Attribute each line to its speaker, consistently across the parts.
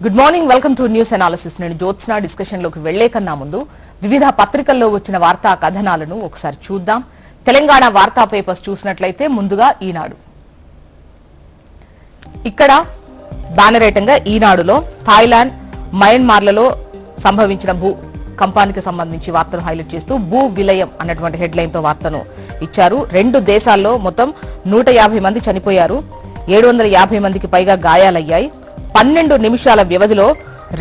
Speaker 1: Good morning, welcome to news analysis. నేను Jyotsna. Discussion లోకి వెళ్లే కన్నా ముందు వివిధ పత్రికల్లో వచ్చిన వార్తా కథనాలను ఒకసారి చూద్దాం. తెలంగాణ వార్తా పేపర్స్ చూసినట్లయితే ముందుగా ఈనాడు. ఇక్కడ బ్యానర్ ఐటంగా ఈనాడులో థాయిలాండ్, మయన్మార్లలో సంభవించిన భూకంపానికి సంబంధించి వార్తను హైలైట్ చేస్తూ భూ విలయం అన్నటువంటి హెడ్లైన్ తో వార్తను ఇచ్చారు. రెండు దేశాల్లో మొత్తం 150 మంది చనిపోయారు, 750 మందికి పైగా గాయాలయ్యాయి. 12 నిమిషాల వ్యవధిలో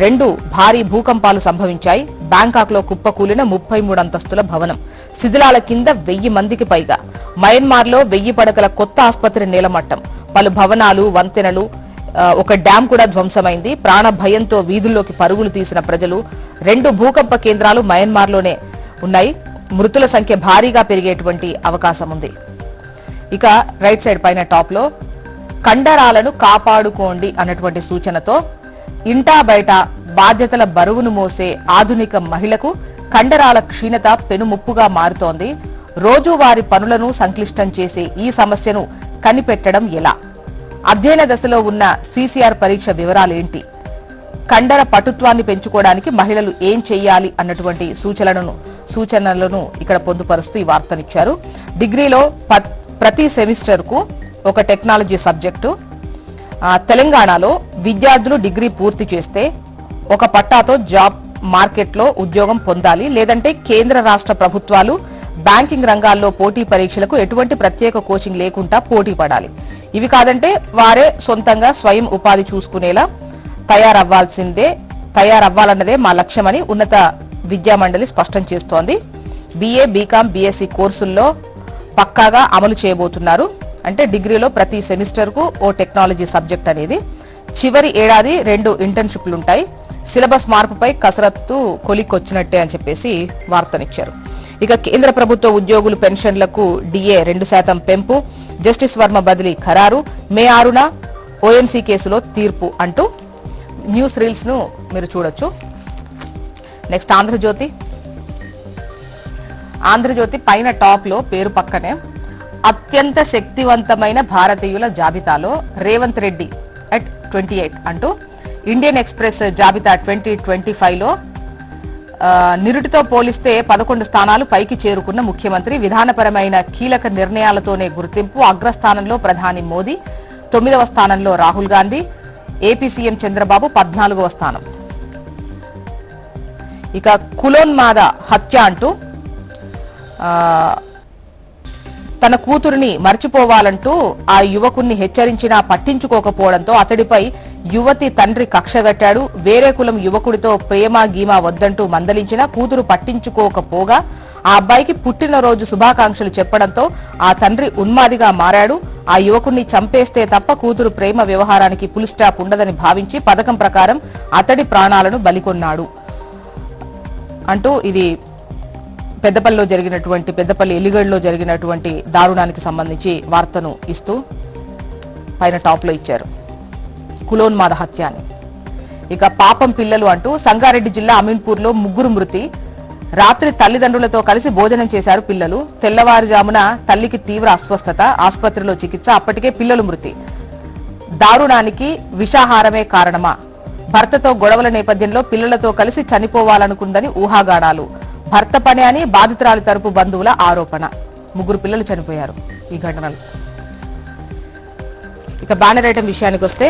Speaker 1: 2 భారీ భూకంపాలు సంభవించాయి. బ్యాంకాక్ లో కుప్పకూలిన 33 అంతస్తుల భవనం, శిథిలాల కింద 1000 మందికి పైగా. మయన్మార్ లో 1000 పడకల కొత్త ఆసుపత్రి నేలమట్టం, పలు భవనాలు, వంతెనలు, ఒక డ్యాం కూడా ధ్వంసమైంది. ప్రాణ భయంతో వీధుల్లోకి పరుగులు తీసిన ప్రజలు. 2 భూకంప కేంద్రాలు మయన్మార్ లోనే ఉన్నాయి. మృతుల సంఖ్య భారీగా పెరిగేటువంటి అవకాశం ఉంది. ఇక రైట్ సైడ్ పైన టాప్ లో కండరాలను కాపాడుకోండి అన్నటువంటి సూచనతో ఇంటా బయట బాధ్యతల బరువును మోసే ఆధునిక మహిళకు కండరాల క్షీణత పెనుముప్పుగా మారుతోంది. రోజువారీ పనులను సంక్లిష్టం చేసే ఈ సమస్యను కనిపెట్టడం ఎలా? అధ్యయన దశలో ఉన్న సిసిఆర్ పరీక్ష వివరాలేంటి? కండర పటుత్వాన్ని పెంచుకోవడానికి మహిళలు ఏం చేయాలి అన్నటువంటి సూచనలను ఇక్కడ పొందుపరుస్తూ ఈ వార్తనిచ్చారు. డిగ్రీలో ప్రతి సెమిస్టర్ కు ఒక టెక్నాలజీ సబ్జెక్టు. తెలంగాణలో విద్యార్థులు డిగ్రీ పూర్తి చేస్తే ఒక పట్టాతో జాబ్ మార్కెట్లో ఉద్యోగం పొందాలి, లేదంటే కేంద్ర రాష్ట్ర ప్రభుత్వాలు బ్యాంకింగ్ రంగాల్లో పోటీ పరీక్షలకు ఎటువంటి ప్రత్యేక కోచింగ్ లేకుండా పోటీ పడాలి. ఇవి కాదంటే వారే సొంతంగా స్వయం ఉపాధి చూసుకునేలా తయారవ్వాలన్నదే మా లక్ష్యమని ఉన్నత విద్యా మండలి స్పష్టం చేస్తోంది. BA, BCom, BSc కోర్సుల్లో పక్కాగా అమలు చేయబోతున్నారు. అంటే డిగ్రీలో ప్రతి సెమిస్టర్ కు ఓ టెక్నాలజీ సబ్జెక్ట్ అనేది, చివరి ఏడాది 2 ఇంటర్న్షిప్లు ఉంటాయి. సిలబస్ మార్పుపై కసరత్తు కొలిక్కొచ్చినట్టే అని చెప్పేసి వార్తనిచ్చారు. ఇక కేంద్ర ప్రభుత్వ ఉద్యోగులు పెన్షన్లకు DA 2% పెంపు, జస్టిస్ వర్మ బదిలీ ఖరారు, మే 6న OMC కేసులో తీర్పు అంటూ న్యూస్ రీల్స్ ను మీరు చూడొచ్చు. నెక్స్ట్ ఆంధ్రజ్యోతి పైన టాప్ లో పేరు పక్కనే అత్యంత శక్తివంతమైన భారతీయుల జాబితాలో రేవంత్ రెడ్డి at 28 అంటూ ఇండియన్ ఎక్స్ప్రెస్ జాబితా 2025లో నిరుటితో పోలిస్తే 11 స్థానాలు పైకి చేరుకున్న ముఖ్యమంత్రి. విధానపరమైన కీలక నిర్ణయాలతోనే గుర్తింపు. అగ్రస్థానంలో ప్రధాని మోదీ, 9వ స్థానంలో రాహుల్ గాంధీ, ఏపీ సీఎం చంద్రబాబు 14వ స్థానం. ఇక కులోన్మాద హత్య అంటూ తన కూతురిని మర్చిపోవాలంటూ ఆ యువకుణ్ణి హెచ్చరించినా పట్టించుకోకపోవడంతో అతడిపై యువతి తండ్రి కక్షగట్టాడు. వేరే కులం యువకుడితో ప్రేమ గీమా వద్దంటూ మందలించినా కూతురు పట్టించుకోకపోగా ఆ అబ్బాయికి పుట్టినరోజు శుభాకాంక్షలు చెప్పడంతో ఆ తండ్రి ఉన్మాదిగా మారాడు. ఆ యువకుణ్ణి చంపేస్తే తప్ప కూతురు ప్రేమ వ్యవహారానికి ఫుల్ స్టాప్ ఉండదని భావించి పథకం ప్రకారం అతడి ప్రాణాలను బలికొన్నాడు అంటూ ఇది పెద్దపల్లి ఎలిగడ్లో జరిగినటువంటి దారుణానికి సంబంధించి వార్తను ఇస్తూ పైన టాప్ లో ఇచ్చారు కులోన్మాద హత్య అని. ఇక పాపం పిల్లలు అంటూ సంగారెడ్డి జిల్లా అమీన్పూర్ లో 3 మృతి. రాత్రి తల్లిదండ్రులతో కలిసి భోజనం చేశారు పిల్లలు. తెల్లవారుజామున తల్లికి తీవ్ర అస్వస్థత, ఆసుపత్రిలో చికిత్స. అప్పటికే పిల్లలు మృతి. దారుణానికి విషాహారమే కారణమా? భర్తతో గొడవల నేపథ్యంలో పిల్లలతో కలిసి చనిపోవాలనుకుందని ఊహాగానాలు. భర్త పని అని బాధితురాలి తరపు బంధువుల ఆరోపణ. 3 పిల్లలు చనిపోయారు ఈ ఘటనలో. ఇక బ్యానర్ ఐటమ్ విషయానికి వస్తే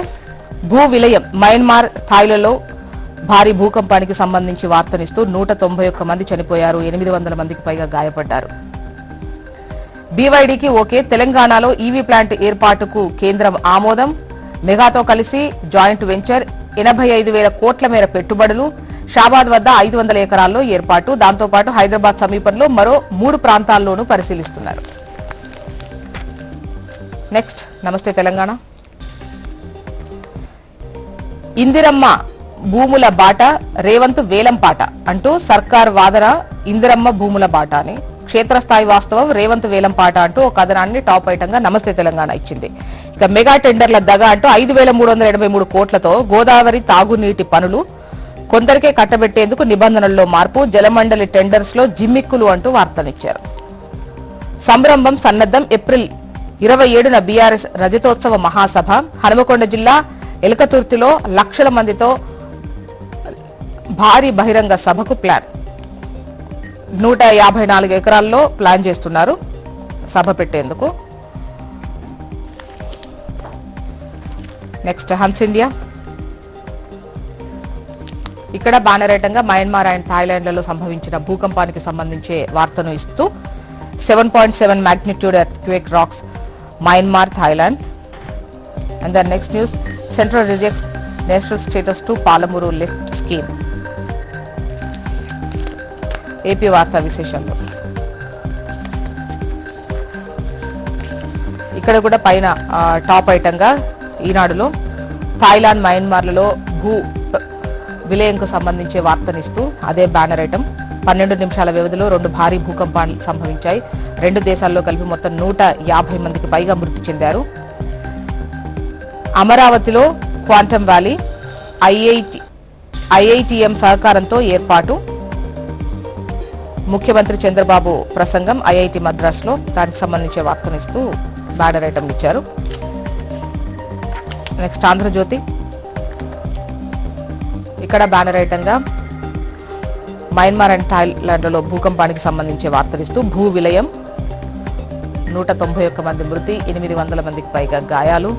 Speaker 1: భూ విలయం. మయన్మార్, థాయిలాండ్లో భారీ భూకంపానికి సంబంధించి వార్తనిస్తూ 191 మంది చనిపోయారు, 800 మందికి పైగా గాయపడ్డారు. BYDకి ఓకే. తెలంగాణలో ఈవీ ప్లాంట్ ఏర్పాటుకు కేంద్రం ఆమోదం. మెగాతో కలిసి జాయింట్ వెంచర్. 85,000 కోట్ల మేర పెట్టుబడులు. షాబాద్ వద్ద 500 ఎకరాల్లో ఏర్పాటు. దాంతోపాటు హైదరాబాద్ సమీపంలో మరో 3 ప్రాంతాల్లోనూ పరిశీలిస్తున్నారు. నెక్స్ట్ నమస్తే తెలంగాణ. ఇందిరమ్మ భూముల బాట, రేవంత్ వేలం పాట అంటూ సర్కార్ వాదన. ఇందిరమ్మ భూముల బాట అని క్షేత్రస్థాయి వాస్తవం, రేవంత్ వేలం పాట అంటూ ఒక కథనాన్ని టాప్ ఐటంగా నమస్తే తెలంగాణ ఇచ్చింది. ఇక మెగా టెండర్ల దగ అంటూ 5,383 కోట్లతో గోదావరి తాగునీటి పనులు కొందరికే కట్టబెట్టేందుకు నిబంధనల్లో మార్పు. జలమండలి టెండర్స్ లో జిమ్మిక్కులు అంటూ వార్తనిచ్చారు. సంరంభం సన్నద్దం. ఏప్రిల్ 27న బీఆర్ఎస్ రజతోత్సవ మహాసభ. హనుమకొండ జిల్లా ఎలకతుర్తిలో లక్షల మందితో భారీ బహిరంగ సభకు ప్లాన్. 154 ఎకరాల్లో ప్లాన్ చేస్తున్నారు సభ పెట్టేందుకు. Next Hans India. ఇక్కడ బాణరేటంగా మయన్మార్ అండ్ థాయిలాండ్లలో సంభవించిన భూకంపానికి సంబంధించే వార్తను ఇస్తూ 7.7 magnitude earthquake rocks Myanmar, Thailand. And the next news, Central rejects national status to Palamuru lift scheme. AP వార్తా విశేషాల్లో ఇక్కడ కూడా పైన టాప్ ఐటంగా ఈనాడులో థాయిలాండ్ మయన్మార్లలో భూ విలయంకు సంబంధించే వార్తనిస్తూ అదే బ్యానర్ ఐటమ్. 12 నిమిషాల వ్యవధిలో 2 భారీ భూకంపాలు సంభవించాయి. 2 దేశాల్లో కలిపి మొత్తం 150 మందికి పైగా మృతి చెందారు. అమరావతిలో క్వాంటమ్ వ్యాలీ ఐఐటిఎం సహకారంతో ఏర్పాటు. ముఖ్యమంత్రి చంద్రబాబు ప్రసంగం ఐఐటి మద్రాసులో, దానికి సంబంధించే వార్తనిస్తూ బ్యానర్ ఐటమ్ ఇచ్చారు. నెక్స్ట్ ఆంధ్రజ్యోతి. ఇక్కడ బ్యానర్ ఐటంగా మయన్మార్ అండ్ థాయిలాండ్లలో భూకంపానికి సంబంధించే వార్తలిస్తూ భూ విలయం, 191 మంది మృతి, 800 మందికి పైగా గాయాలు.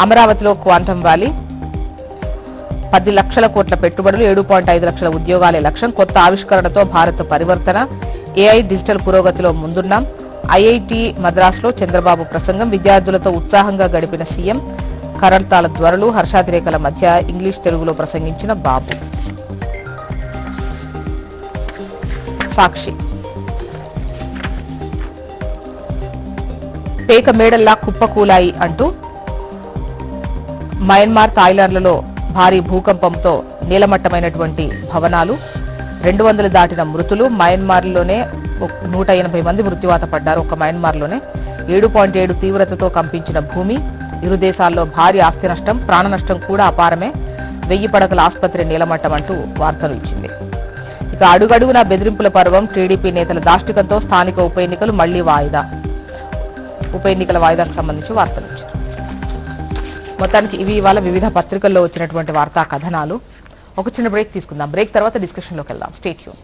Speaker 1: అమరావతిలో క్వాంటమ్ వ్యాలీ, 10 లక్షల కోట్ల పెట్టుబడులు, 7.5 లక్షల ఉద్యోగాలే లక్ష్యం. కొత్త ఆవిష్కరణతో భారత్ పరివర్తన, ఏఐ డిజిటల్ పురోగతిలో ముందున్నాం. ఐఐటి మద్రాసులో చంద్రబాబు ప్రసంగం, విద్యార్థులతో ఉత్సాహంగా గడిపిన సీఎం. కరతాళ ధ్వనులు, హర్షాతిరేకల మధ్య ఇంగ్లీష్ తెలుగులో ప్రసంగించిన బాబు. సాక్షి. పేక మేడల్లా కుప్పకూలాయి అంటూ మయన్మార్ థాయిలాండ్లలో భారీ భూకంపంతో నీలమట్టమైనటువంటి భవనాలు, 200 దాటిన మృతులు. మయన్మార్లోనే 180 మంది మృత్యువాత పడ్డారు. ఒక మయన్మార్లోనే 7.7 తీవ్రతతో కంపించిన భూమి. ఇరు దేశాల్లో భారీ ఆస్తి నష్టం, ప్రాణ నష్టం కూడా అపారమే. 1000 పడకల ఆసుపత్రి నీలమట్టం అంటూ వార్తలు ఇచ్చింది. ఇక అడుగడుగునా బెదిరింపుల పర్వం, టీడీపీ నేతల దాష్టికంతో స్థానిక ఉప ఎన్నికలు మళ్లీ వాయిదా. ఉప ఎన్నికల వాయిదాకు సంబంధించి వార్తలు ఇచ్చారు. మొత్తానికి ఇవి ఇవాళ వివిధ పత్రికల్లో వచ్చినటువంటి వార్తా కథనాలు. ఒక చిన్న బ్రేక్ తీసుకుందాం. బ్రేక్ తర్వాత డిస్కషన్లోకి వెళ్దాం. Stay tune.